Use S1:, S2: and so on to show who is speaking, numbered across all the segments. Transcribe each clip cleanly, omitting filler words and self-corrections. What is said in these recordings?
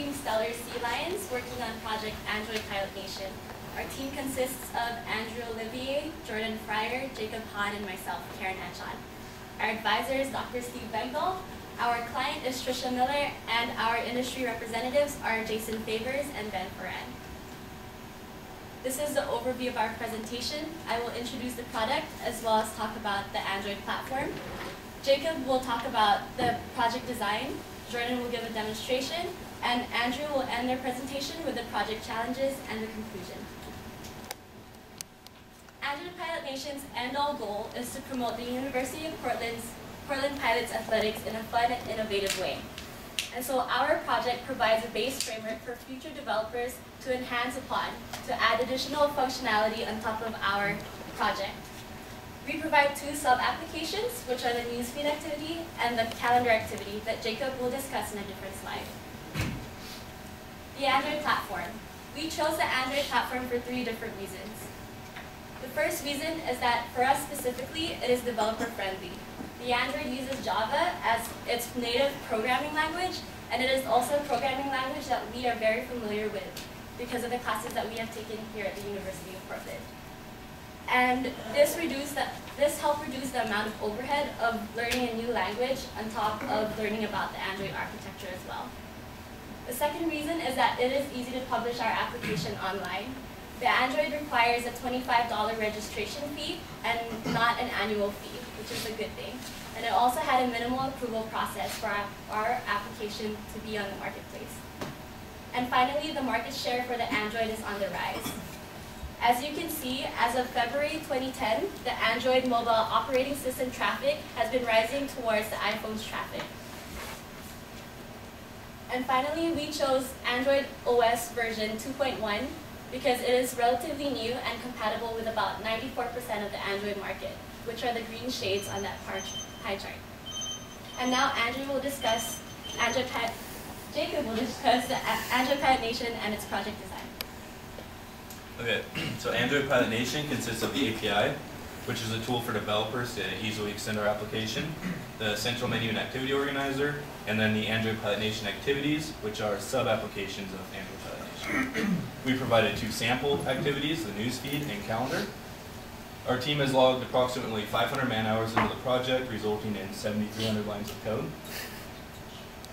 S1: Team Stellar Sea Lions working on Project Android Pilot Nation. Our team consists of Andrew Olivier, Jordan Fryer, Jacob Hahn, and myself, Karen Etchon. Our advisor is Dr. Steve Bengal. Our client is Trisha Miller, and our industry representatives are Jason Favors and Ben Ferran. This is the overview of our presentation. I will introduce the product as well as talk about the Android platform. Jacob will talk about the project design, Jordan will give a demonstration, and Andrew will end their presentation with the project challenges and the conclusion. Android Pilot Nation's end-all goal is to promote the University of Portland Pilots athletics in a fun and innovative way. And so our project provides a base framework for future developers to enhance upon, to add additional functionality on top of our project. We provide two sub-applications, which are the newsfeed activity and the calendar activity that Jacob will discuss in a different slide. The Android platform. We chose the Android platform for 3 different reasons. The first reason is that for us specifically, it is developer friendly. The Android uses Java as its native programming language, and it is also a programming language that we are very familiar with because of the classes that we have taken here at the University of Portland. And this helped reduce the amount of overhead of learning a new language on top of learning about the Android architecture as well. The second reason is that it is easy to publish our application online. The Android requires a $25 registration fee and not an annual fee, which is a good thing. And it also had a minimal approval process for our application to be on the marketplace. And finally, the market share for the Android is on the rise. As you can see, as of February 2010, the Android mobile operating system traffic has been rising towards the iPhone's traffic. And finally, we chose Android OS version 2.1 because it is relatively new and compatible with about 94% of the Android market, which are the green shades on that pie chart. And now Jacob will discuss the Android Pilot Nation and its project design.
S2: Okay, so Android Pilot Nation consists of the API, which is a tool for developers to easily extend our application, the central menu and activity organizer, and then the Android Pilot Nation activities, which are sub-applications of Android Pilot Nation. We provided 2 sample activities, the newsfeed and calendar. Our team has logged approximately 500 man-hours into the project, resulting in 7,300 lines of code.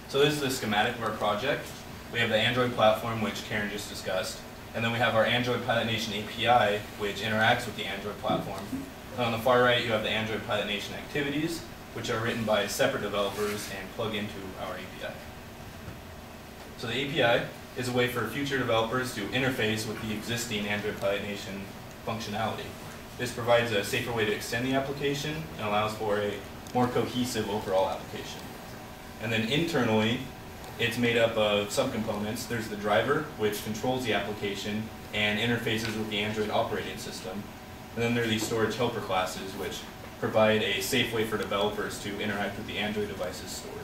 S2: So this is the schematic of our project. We have the Android platform, which Karen just discussed. And then we have our Android Pilot Nation API, which interacts with the Android platform. And on the far right, you have the Android Pilot Nation activities, which are written by separate developers and plug into our API. So the API is a way for future developers to interface with the existing Android Pilot Nation functionality. This provides a safer way to extend the application and allows for a more cohesive overall application. And then internally, it's made up of subcomponents. There's the driver, which controls the application and interfaces with the Android operating system. And then there are these storage helper classes, which provide a safe way for developers to interact with the Android device's storage.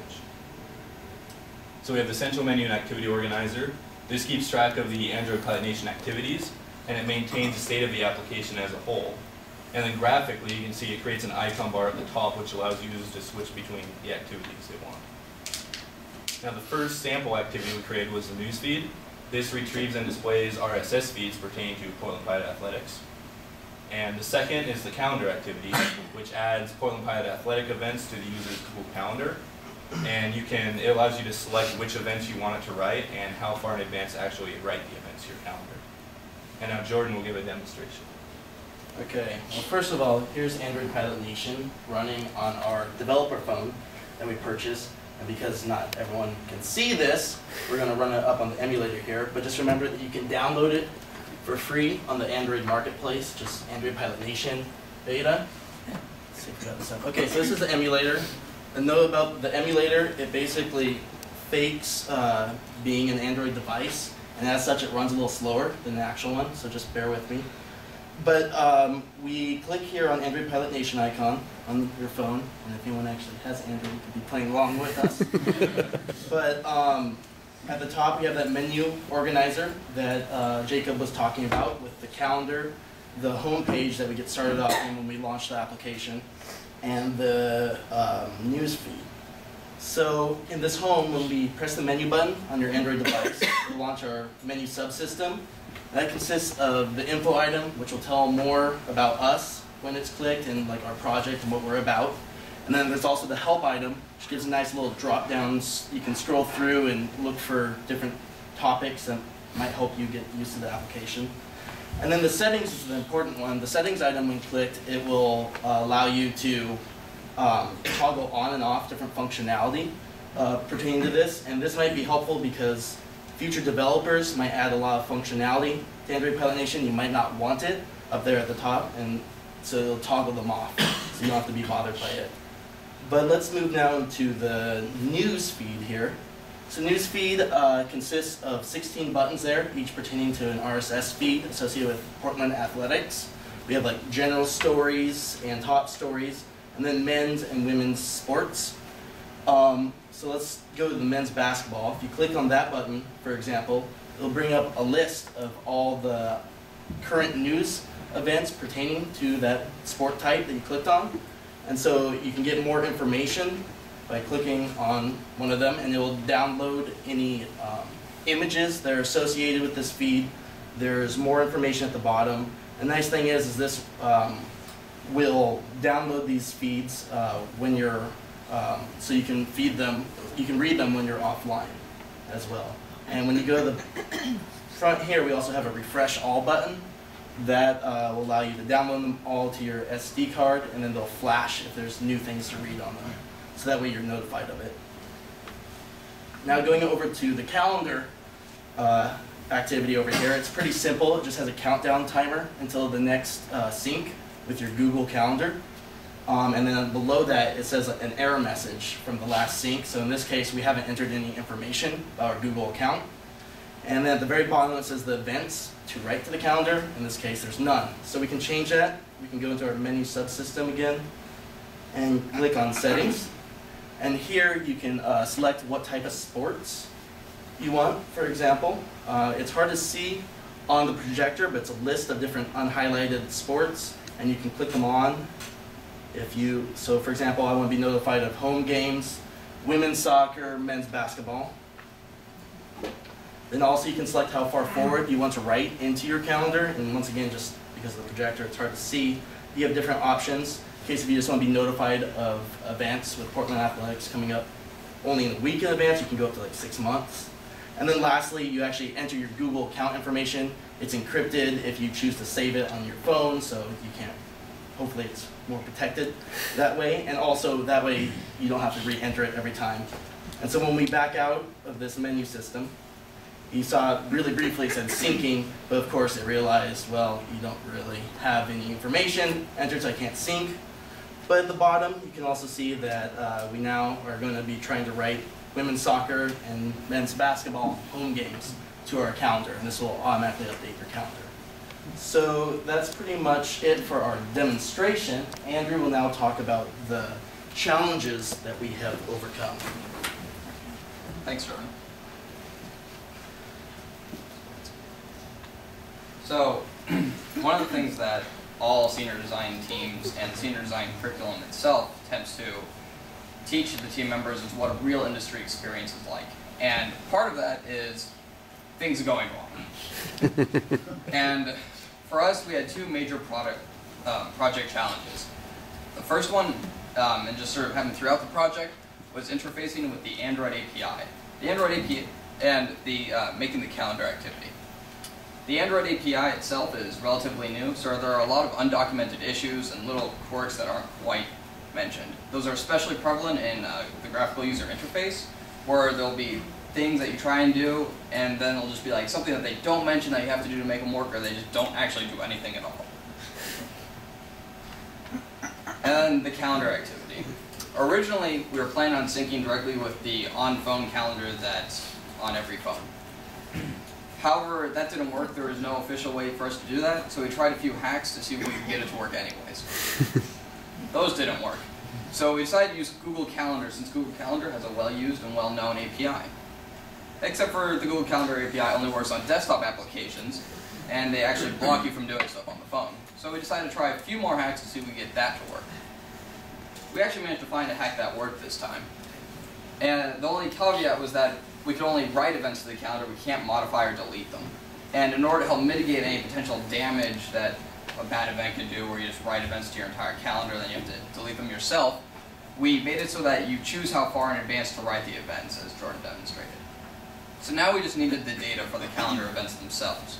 S2: So we have the central menu and activity organizer. This keeps track of the Android Pilot Nation activities, and it maintains the state of the application as a whole. And then graphically, you can see it creates an icon bar at the top, which allows users to switch between the activities they want. Now the first sample activity we created was the newsfeed. This retrieves and displays RSS feeds pertaining to Portland Pilot Athletics. And the second is the calendar activity, which adds Portland Pilot Athletic events to the user's Google Calendar. And it allows you to select which events you want it to write and how far in advance to actually write the events to your calendar. And now Jordan will give a demonstration.
S3: Okay, well first of all, here's Android Pilot Nation running on our developer phone that we purchased. And because not everyone can see this, we're going to run it up on the emulator here. But just remember that you can download it for free on the Android Marketplace, just Android Pilot Nation beta. Let's see if we got this up. Okay, so this is the emulator. And know about the emulator, it basically fakes being an Android device. And as such, it runs a little slower than the actual one, so just bear with me. But we click here on Android Pilot Nation icon on your phone, and if anyone actually has Android, you could be playing along with us. But at the top, we have that menu organizer that Jacob was talking about with the calendar, the home page that we get started off in when we launch the application, and the news feed. So in this home, when we press the menu button on your Android device, we'll launch our menu subsystem. That consists of the info item, which will tell more about us when it's clicked and like our project and what we're about. And then there's also the help item, which gives a nice little drop downs. You can scroll through and look for different topics that might help you get used to the application. And then the settings is the important one. The settings item, when clicked, it will allow you to toggle on and off different functionality pertaining to this. And this might be helpful because future developers might add a lot of functionality to Android Pilot Nation. You might not want it up there at the top, and so it'll toggle them off, so you don't have to be bothered by it. But let's move now to the news feed here. So news feed consists of 16 buttons there, each pertaining to an RSS feed associated with Portland athletics. We have like general stories and top stories, and then men's and women's sports. So let's go to the men's basketball. If you click on that button, for example, it'll bring up a list of all the current news events pertaining to that sport type that you clicked on. And so you can get more information by clicking on one of them, and it will download any images that are associated with this feed. There's more information at the bottom. The nice thing is this will download these feeds when you're, so you can feed them, you can read them when you're offline as well. And when you go to the front here, we also have a refresh all button that will allow you to download them all to your SD card, and then they'll flash if there's new things to read on them. So that way you're notified of it. Now going over to the calendar activity over here, it's pretty simple. It just has a countdown timer until the next sync with your Google Calendar. And then below that, it says an error message from the last sync. So in this case, we haven't entered any information about our Google account. And then at the very bottom, it says the events to write to the calendar. In this case, there's none. So we can change that. We can go into our menu subsystem again and click on settings. And here you can select what type of sports you want, for example. It's hard to see on the projector, but it's a list of different unhighlighted sports, and you can click them on. So for example, I want to be notified of home games, women's soccer, men's basketball. Then also you can select how far forward you want to write into your calendar, and once again, just because of the projector, it's hard to see. You have different options. In case if you just want to be notified of events with Portland athletics coming up only in a week in advance, you can go up to like 6 months. And then lastly, you actually enter your Google account information. It's encrypted if you choose to save it on your phone, so you can't, hopefully it's more protected that way. And also that way you don't have to re-enter it every time. And so when we back out of this menu system, you saw really briefly it said syncing, but of course it realized, well, you don't really have any information entered, so I can't sync. But at the bottom, you can also see that we now are going to be trying to write women's soccer and men's basketball home games to our calendar, and this will automatically update your calendar. So that's pretty much it for our demonstration. Andrew will now talk about the challenges that we have overcome.
S4: Thanks, Jordan. So, one of the things that all senior design teams and the senior design curriculum itself tends to teach the team members is what a real industry experience is like. And part of that is things going wrong. And for us, we had two major project challenges. The first one, and just sort of happened throughout the project, was interfacing with the Android API. The Android API and the making the calendar activity. The Android API itself is relatively new, so there are a lot of undocumented issues and little quirks that aren't quite mentioned. Those are especially prevalent in the graphical user interface, where there'll be things that you try and do, and then it'll just be like something that they don't mention that you have to do to make them work, or they just don't actually do anything at all. And the calendar activity. Originally, we were planning on syncing directly with the on-phone calendar that's on every phone. However, that didn't work. There was no official way for us to do that, so we tried a few hacks to see if we could get it to work anyways. Those didn't work. So we decided to use Google Calendar, since Google Calendar has a well-used and well-known API. Except for the Google Calendar API only works on desktop applications, and they actually block you from doing stuff on the phone. So we decided to try a few more hacks to see if we could get that to work. We actually managed to find a hack that worked this time. And the only caveat was that we could only write events to the calendar, we can't modify or delete them. And in order to help mitigate any potential damage that a bad event could do, where you just write events to your entire calendar, then you have to delete them yourself, we made it so that you choose how far in advance to write the events, as Jordan demonstrated. So now we just needed the data for the calendar events themselves.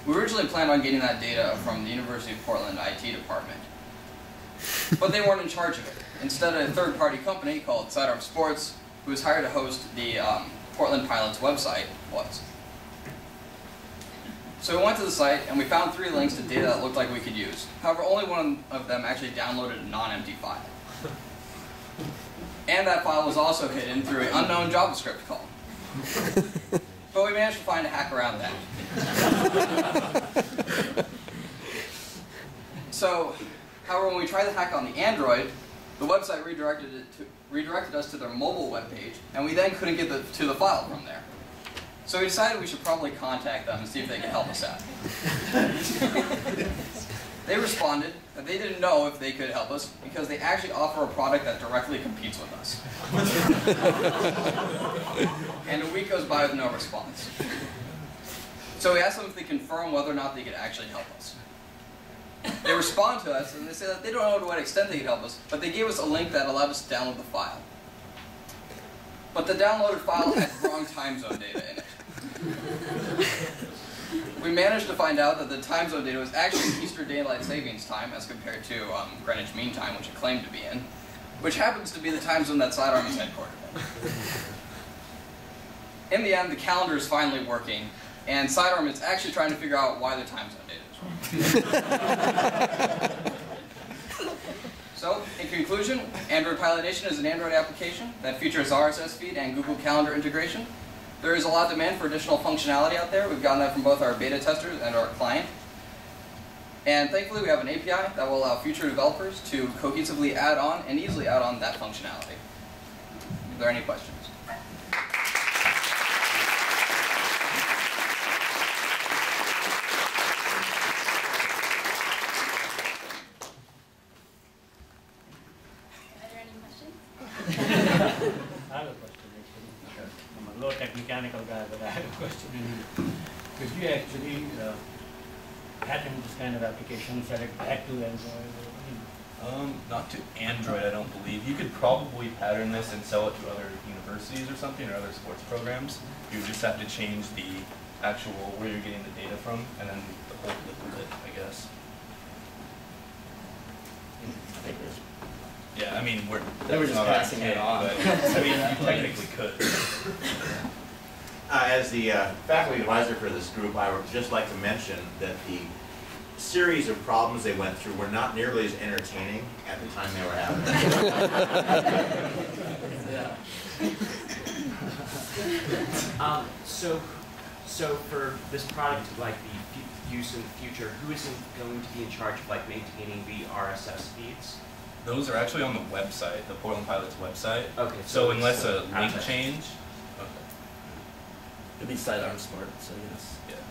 S4: We originally planned on getting that data from the University of Portland IT department, but they weren't in charge of it. Instead, a third-party company called Sidearm Sports, who was hired to host the Portland Pilots website, was. So we went to the site and we found 3 links to data that looked like we could use. However, only one of them actually downloaded a non-empty file. And that file was also hidden through an unknown JavaScript call. But we managed to find a hack around that. So, however, when we tried the hack on the Android, the website redirected us to their mobile webpage, and we then couldn't get to the file from there. So we decided we should probably contact them and see if they could help us out. They responded that they didn't know if they could help us because they actually offer a product that directly competes with us. And a week goes by with no response. So we asked them if they confirm whether or not they could actually help us. They respond to us and they say that they don't know to what extent they could help us, but they gave us a link that allowed us to download the file. But the downloaded file had wrong time zone data in it. We managed to find out that the time zone data was actually Eastern Daylight Savings Time as compared to Greenwich Mean Time, which it claimed to be in, which happens to be the time zone that Sidearm is headquartered in. In the end, the calendar is finally working, and Sidearm is actually trying to figure out why the time zone data is wrong. So, in conclusion, Android Pilot Nation is an Android application that features RSS feed and Google Calendar integration. There is a lot of demand for additional functionality out there. We've gotten that from both our beta testers and our client. And thankfully, we have an API that will allow future developers to cohesively add on and easily add on that functionality. Are there any questions?
S5: Mechanical guy, but I have a question. Could you actually patent this kind of application, sell it back to Android?
S2: Not to Android, I don't believe. You could probably pattern this and sell it to other universities or something, or other sports programs. You would just have to change the actual where you're getting the data from, and then the whole look of it, I guess. Yeah, I mean, we're
S3: just passing it on.
S2: But, I mean, you technically could.
S6: As the faculty advisor for this group, I would just like to mention that the series of problems they went through were not nearly as entertaining at the time they were having them.
S7: So for this product, like the use in the future, who is going to be in charge of like maintaining the RSS feeds?
S2: Those are actually on the website, the Portland Pilots website.
S7: Okay.
S2: So unless a link change,
S3: It'd be Sidearm Sports, so yes.
S2: Yeah.